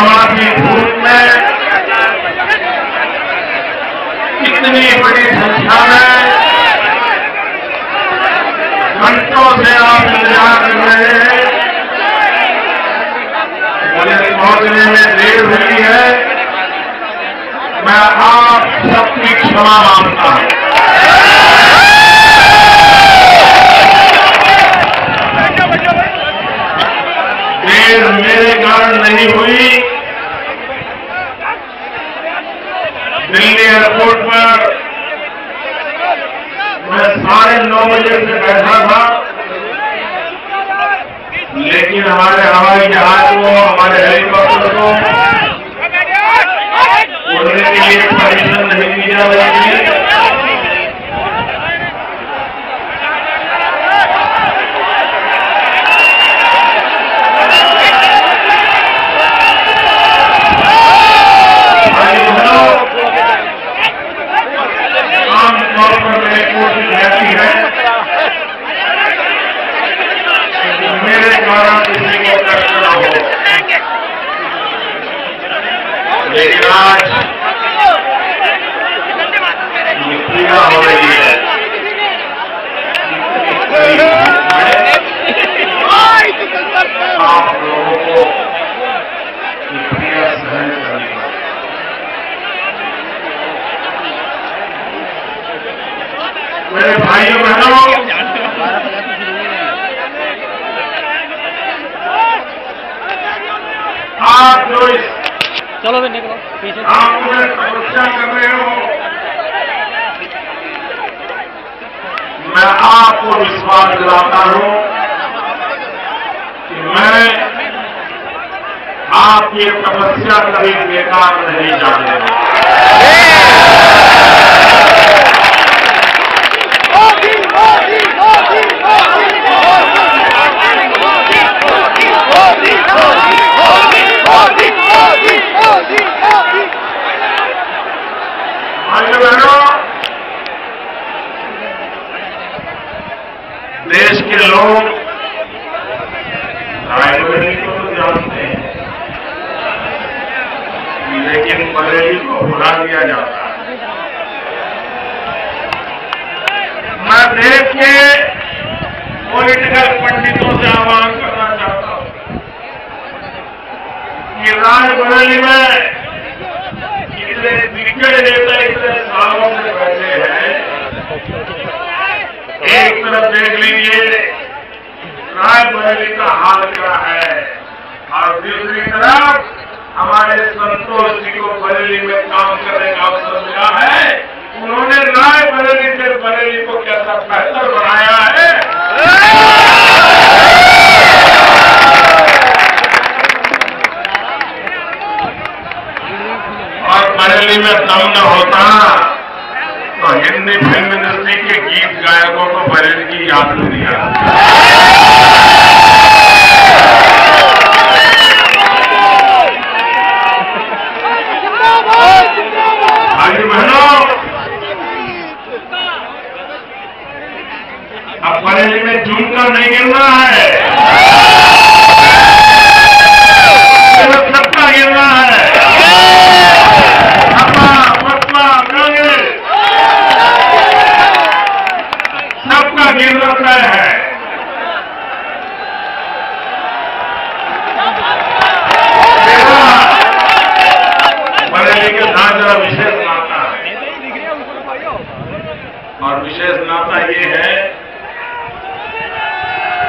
कड़कड़ाती धूप में इतनी बड़ी संख्या में घंटों से आप इंतजार कर रहे हैं। मुझे पहुंचने में देर हुई है, मैं आप सबकी क्षमा मांगता हूं। देर मेरे कारण नहीं हुई। दिल्ली एयरपोर्ट पर मैं 9:30 बजे से बैठा था, लेकिन हमारे हवाई जहाज को, हमारे हेलीकॉप्टर को उड़ने के लिए परमिशन नहीं दी जा रही है। आमतौर पर मेरी कोशिश रहती है मेरे द्वारा किसी को कष्ट न हो, लेकिन आज ये पीड़ा हो रही है। आप लोगों को ये पीड़ा सहन करनी है। मेरे भाइयों बहनों, आप जो इस चलो निकलो पीछे आप मुझे तपस्या कर रहे हो, मैं आपको विश्वास दिलाता हूं कि मैं आपकी तपस्या कभी बेकार नहीं जाने दूंगा। देश के लोग रायबरेली को तो जानते हैं, लेकिन बरेली को भुला दिया जाता है। मैं देश के पॉलिटिकल पंडितों से आह्वान करना चाहता हूं कि रायबरेली में इतने दिग्गज नेता इतने सालों से बैठे हैं, एक तरफ देख लीजिए रायबरेली का हाल क्या है, और दूसरी तरफ हमारे संतोष जी को बरेली में काम करने का अवसर मिला है। उन्होंने रायबरेली से बरेली को कैसा बेहतर बनाया है। और बरेली में दम न होता तो हिंदी फिल्म इंडस्ट्री के गीत गायकों को बरेली की याद नहीं दिया। भाई बहनों, अब बरेली में झूमकर नहीं गिरना है, सबका गिरना है। सबका गिरना है। बरेली के साथ जरा विशेष नाता है, और विशेष नाता ये है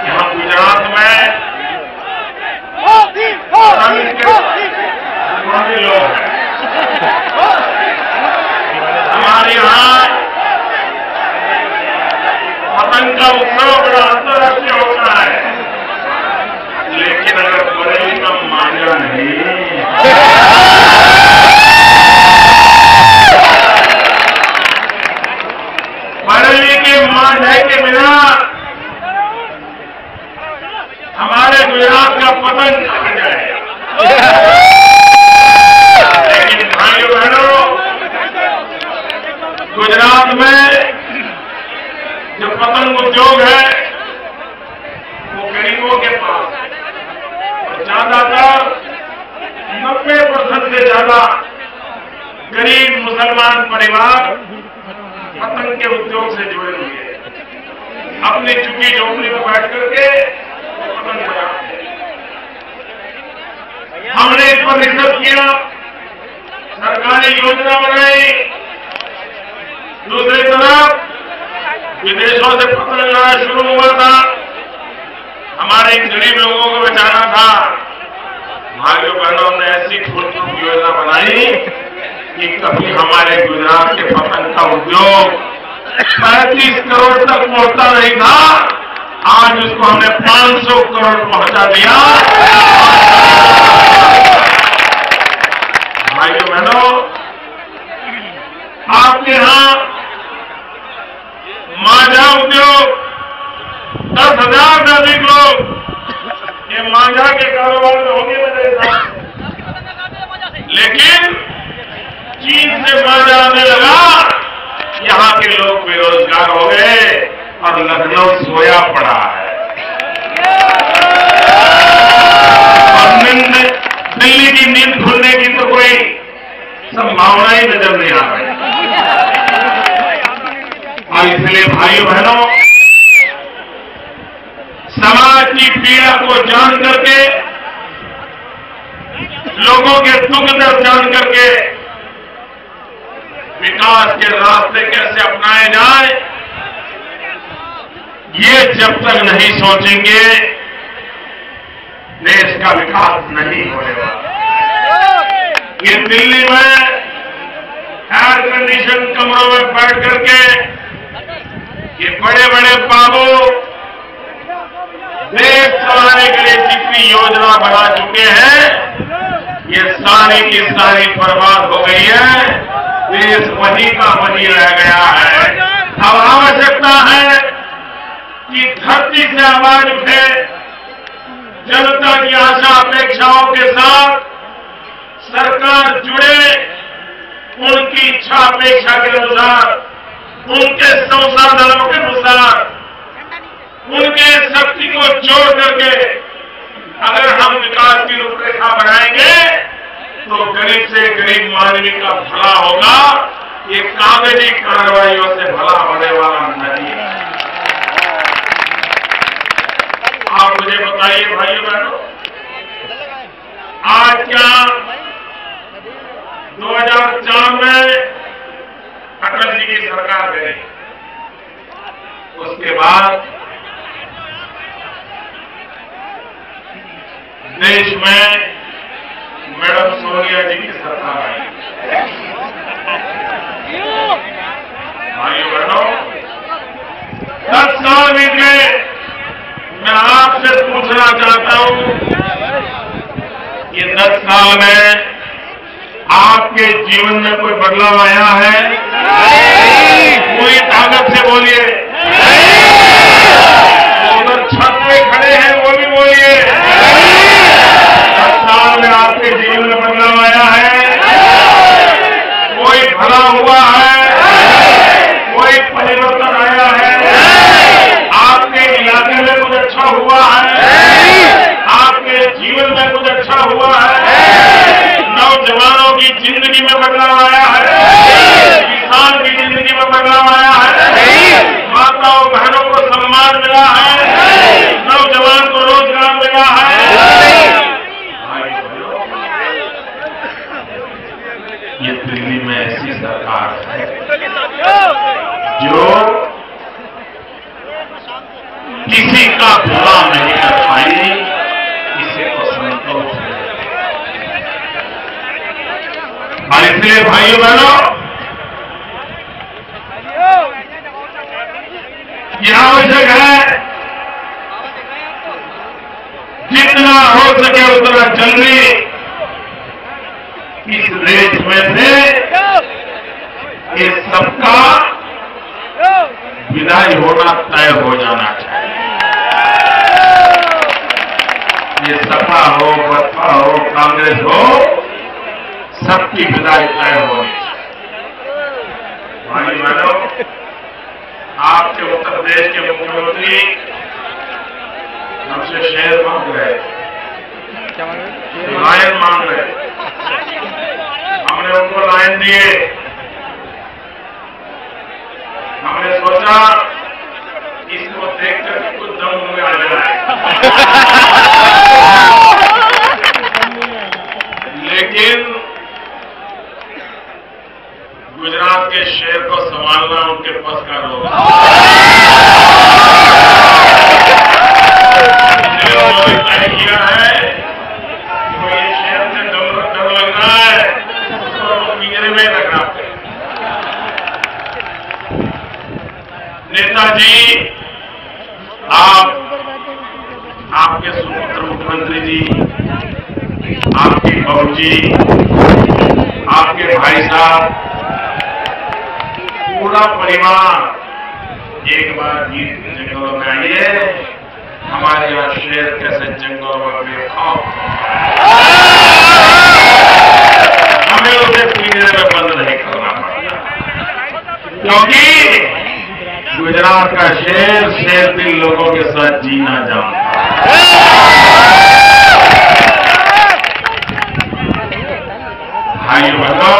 कि हम गुजरात में पुराने लोग हैं। हमारे यहाँ पतंग का उत्सव बड़ा अंतर्राष्ट्रीय होता है, लेकिन अगर बरेली का मांझा नहीं, बरेली के मांझे के बिना हमारे गुजरात का पतंग कट जाएगा। लेकिन भाइयों बहनों, गुजरात में जो पतंग उद्योग है वो गरीबों के पास, और ज्यादातर 90 गरीब मुसलमान परिवार पतंग के उद्योग से जुड़े हुए हैं। अपनी झुग्गी झोपड़ी में बैठ करके पतंग बनाते हैं। हमने इस पर रिसर्च किया, सरकार ने योजना बनाई। दूसरी तरफ विदेशों से पतंग लाना शुरू हुआ था, हमारे गरीब लोगों को बचाना था। भाइयों बहनों ने ऐसी खूबसूरत योजना बनाई कि कभी हमारे गुजरात के पतंग का उद्योग 35 करोड़ तक पहुंचता नहीं था, आज उसको हमने 500 करोड़ पहुंचा दिया। भाइयों बहनों, आपके यहां मांझा उद्योग 10,000 से अधिक लोग ये मांझा के कारोबार में होंगे मेरे साथ, लेकिन चीन से मांझा आने लगा, यहां के लोग बेरोजगार हो गए और लखनऊ सोया पड़ा है। और दिल्ली की नींद खुलने की तो कोई संभावना ही नजर नहीं आ रही। और इसलिए भाइयों बहनों, समाज की पीड़ा को जान करके, लोगों के दुख दर्द जान करके विकास के रास्ते कैसे अपनाए जाए, ये जब तक नहीं सोचेंगे देश का विकास नहीं होगा। ये दिल्ली में एयर कंडीशन कमरों में बैठ करके ये बड़े बड़े बाबू देश चलाने के लिए जितनी योजना बना चुके हैं, ये सारी की सारी बर्बाद हो गई है। देश वही का वही रह गया है। अब आवश्यकता है कि धरती से आवाज उठे, जनता की आशा अपेक्षाओं के साथ सरकार जुड़े, उनकी इच्छा अपेक्षा के अनुसार, उनके संसाधनों के अनुसार, उनके शक्ति को जोड़ करके अगर हम विकास की रूपरेखा बनाएंगे तो गरीब से गरीब मानवी का भला होगा। ये कागजी कार्रवाइयों से भला होने वाला नहीं है। आप मुझे बताइए भाइयों बहनों, आज क्या 2004 में अटल जी की सरकार गई, उसके बाद देश में मैडम सोनिया जी की सरकार आई। भाइयों बहनों, 10 साल बीत गए। मैं आपसे पूछना चाहता हूं, ये 10 साल में आपके जीवन में कोई बदलाव आया है? पूरी ताकत से बोलिए। उधर छत पे खड़े हैं, वो भी बोलिए। 10 साल में आपके जीवन में बदलाव आया है? कोई भला हुआ है? कोई परिवर्तन आया है? आपके इलाके में कुछ अच्छा हुआ है? आपके जीवन में कुछ अच्छा हुआ है? नौजवानों की जिंदगी में बदलाव आया है? किसान की जिंदगी में बदलाव आया है? माताओं बहनों को सम्मान मिला है? नौजवान को रोजगार मिला है? ये दिल्ली में ऐसी सरकार है जो किसी का भला नहीं कर पाई, किसी को संतोष नहीं। और इसलिए भाइयों बहनों, यह आवश्यक है जितना हो सके उतना जल्दी इस देश में से ये सबका विदाई होना तय हो जाना चाहिए। ये सपा हो, बसपा हो, कांग्रेस हो, सबकी विदाई तय होनी चाहिए। भाई बहनों, आपके उत्तर प्रदेश के मुख्यमंत्री हमसे शेर मांग रहे, लायन मांग रहे। हमने हमने उनको लाइन दिए। हमने सोचा इसको देखकर कुछ दम में आ जाए, लेकिन गुजरात के शेर को संभालना उनके बस का रोग इसलिए तय किया है कि कोई ये शेर से डर लग रहा है उसको पिंजरे में रखना पड़ेगा। नेताजी, आपके सुपुत्र मुख्यमंत्री जी, आपकी बहू जी, आपके भाई साहब, पूरा परिवार एक बार गीत जंगलों में आइए। हमारे यहाँ शेर कैसे जंगलों में बेखौफ, हमें उसे पिंजरे में बंद नहीं करना पड़ता, क्योंकि गुजरात का शेर दिल लोगों के साथ जीना जानता है। भाइयों बहनों,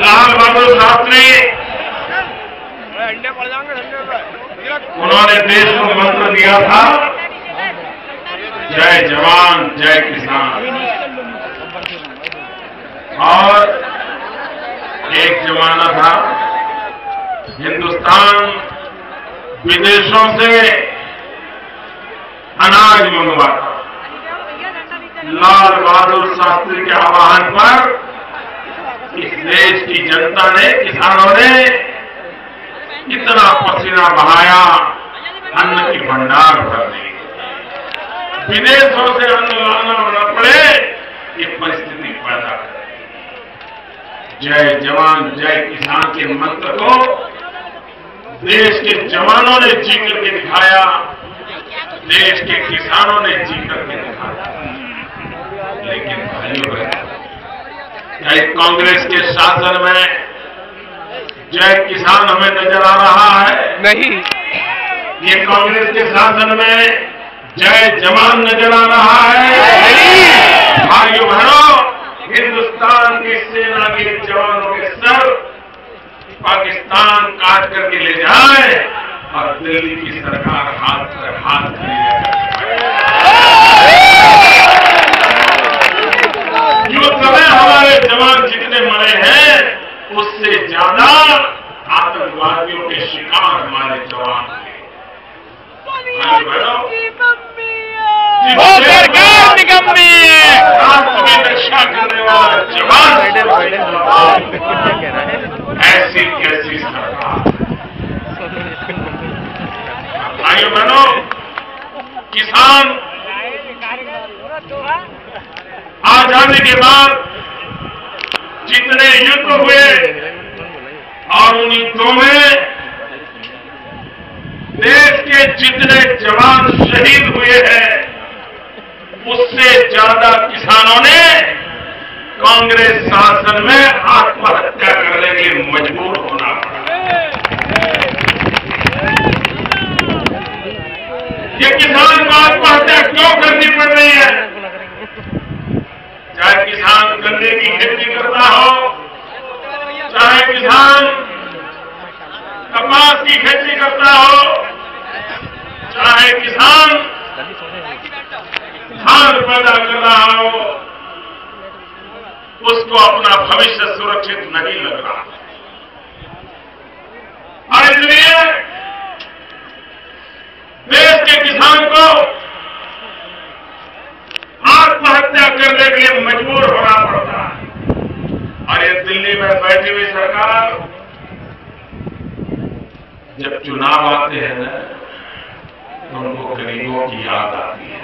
लाल बहादुर शास्त्री उन्होंने देश को मंत्र दिया था, जय जवान जय किसान। और एक जमाना था हिंदुस्तान विदेशों से अनाज मंगवाता। लाल बहादुर शास्त्री के आह्वान पर इस देश की जनता ने, किसानों ने इतना पसीना बहाया, अन्न की भंडार भर दी। विदेशों से अन्न लाना न पड़े, ये परिस्थिति पैदा कर। जय जवान जय किसान के मंत्र को देश के जवानों ने जी करके दिखाया, देश के किसानों ने जी करके दिखाया। लेकिन भाइयों बहनों, क्या कांग्रेस के शासन में जय किसान हमें नजर आ रहा है? नहीं। ये कांग्रेस के शासन में जय जवान नजर आ रहा है? नहीं। भाइयों बहनों, हिंदुस्तान की सेना के जवानों के सर पाकिस्तान काट करके ले जाए और दिल्ली की सरकार हाथ पर हाथ खड़ी जो समय हमारे जवान जितने मरे हैं उससे ज्यादा आतंकवादियों के शिकार हमारे जवान थे। सरकार निकम्मी है। राष्ट्र की रक्षा करने वाला जवान ऐसी कैसी सरकार। भाइयों बहनों, किसान आजादी के बाद जितने युद्ध हुए और उन युद्धों में देश के जितने जवान शहीद हुए हैं, उससे ज्यादा किसानों ने कांग्रेस शासन में आत्महत्या करने के लिए मजबूर होना पड़ा। ये किसान को आत्महत्या क्यों करनी पड़ रही है? चाहे किसान गन्ने की खेती करता हो, चाहे किसान कपास की खेती करता हो, चाहे किसान धान पैदा कर रहा हो, उसको अपना भविष्य सुरक्षित नहीं लग रहा। और इसलिए देश के किसान को आत्महत्या करने के लिए मजबूर होना पड़ता है। और ये दिल्ली में बैठी हुई सरकार, जब चुनाव आते हैं ना, तो उनको गरीबों की याद आती है।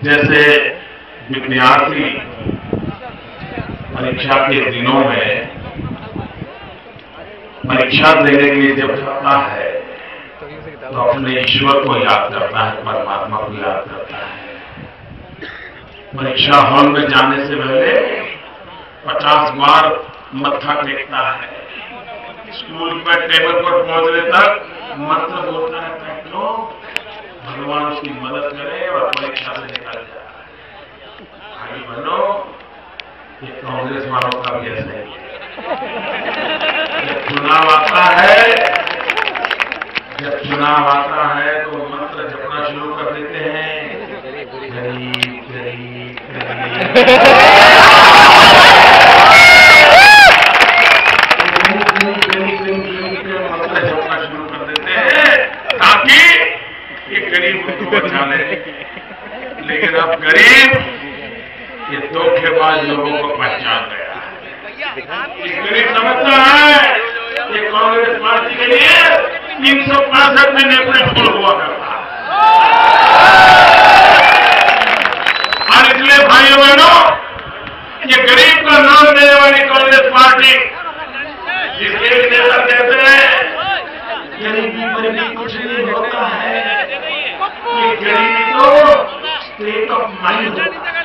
जैसे विद्यार्थी परीक्षा के दिनों में परीक्षा देने के लिए जब जाता है तो अपने ईश्वर को याद करता है, परमात्मा को याद करता है। परीक्षा हॉल में जाने से पहले 50 बार मत्था टेकता है। स्कूल में टेबल पर पहुंचने तक मंत्र बोलता रहता है, क्यों? भगवान उसकी मदद करे और परीक्षा से निकल जाए। भाई बहनों, ये कांग्रेस वालों का भी ऐसा ही है। जब चुनाव आता है तो मंत्र जपना शुरू कर देते हैं, गरीब गरीब मंत्र जपना शुरू कर देते हैं ताकि ये गरीब उनको बचा ले। लेकिन अब गरीब ये धोखेबाज लोगों को पहचान गया। गरीब समझता है ये कांग्रेस पार्टी के लिए 365 दिन अप्रैल फुल हुआ करता है। और इसलिए भाइयों बहनों, ये गरीब का नाम देने वाली कांग्रेस पार्टी, जिसके एक नेता कहते हैं गरीबी गरीबी कुछ नहीं होता है, ये गरीबी तो स्टेट ऑफ माइंड होता है।